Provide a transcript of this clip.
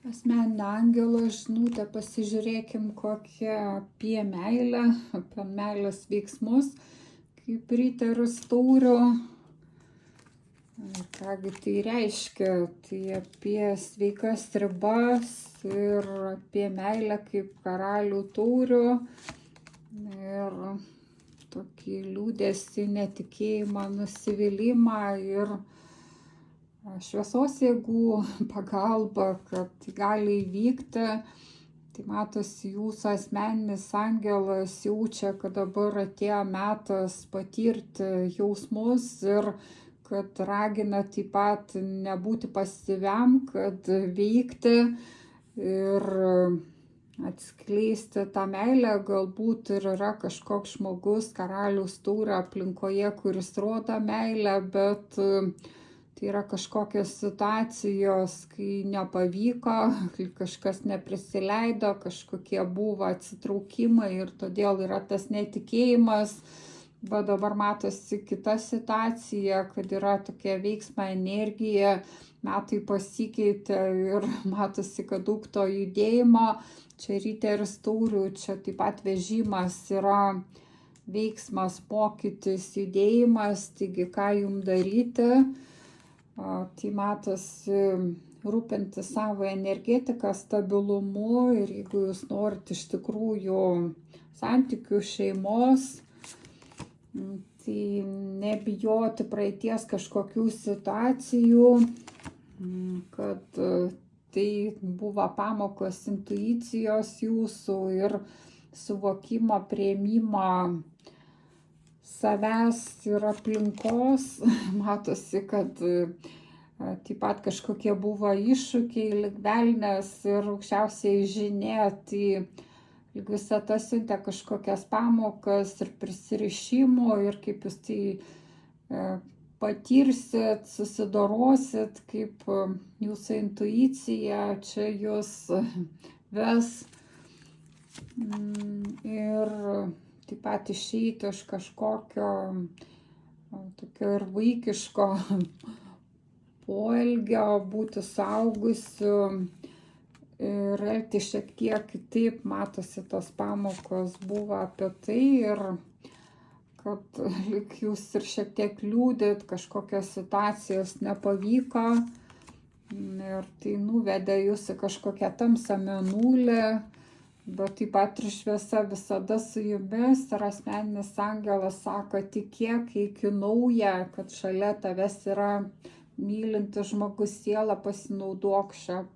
Asmeninė angelo žinutė, pasižiūrėkim kokią apie meilę, apie meilės veiksmus, kaip riteris taurių. Kągi tai reiškia, tai apie sveikas ribas ir apie meilę kaip karalių taurių ir tokį liūdesį, netikėjimą, nusivylimą ir šviesos jėgų pagalba, kad gali įvykti. Tai matosi, jūsų asmeninis angelas jaučia, kad dabar atėjo metas patirti jausmus ir kad ragina taip pat nebūti pasyviam, kad veikti ir atskleisti tą meilę. Galbūt ir yra kažkoks žmogus karaliaus taurio aplinkoje, kuris rodo meilę, bet tai yra kažkokios situacijos, kai nepavyko, kai kažkas neprisileido, kažkokie buvo atsitraukimai ir todėl yra tas netikėjimas. Bet dabar matosi kita situacija, kad yra tokia veiksmo energija, metai pasikeitė ir matosi, kad daug to judėjimo. Čia riteris taurių, čia taip pat vežimas yra veiksmas, pokytis, judėjimas, taigi ką jums daryti. Tai matosi rūpinti savo energetiką, stabilumu ir jeigu jūs norite iš tikrųjų santykių, šeimos, tai nebijoti praeities kažkokių situacijų, kad tai buvo pamokos intuicijos jūsų ir suvokimo, priėmimo savęs ir aplinkos. Matosi, kad taip pat kažkokie buvo iššūkiai, lyg velnias ir aukščiausiai žinia, tai lyg visata siuntė kažkokias pamokas ir prisirišimo ir kaip jūs tai patirsit, susidorosit, kaip jūsų intuicija čia jūs ves ir taip pat išeiti iš kažkokio tokio ir vaikiško poelgio, būti suaugusiu ir elgtis šiek tiek kitaip. Matosi, tos pamokos buvo apie tai ir kad lyg jūs ir šiek tiek liūdit, kažkokios situacijos nepavyko ir tai nuvedė jūs į kažkokią tamsią mėnulį. Bet taip pat ir šviesa visada su jumis ir asmeninis angelas sako, tikėk, eik į naują, kad šalia tavęs yra mylintis žmogus, siela, pasinaudok šią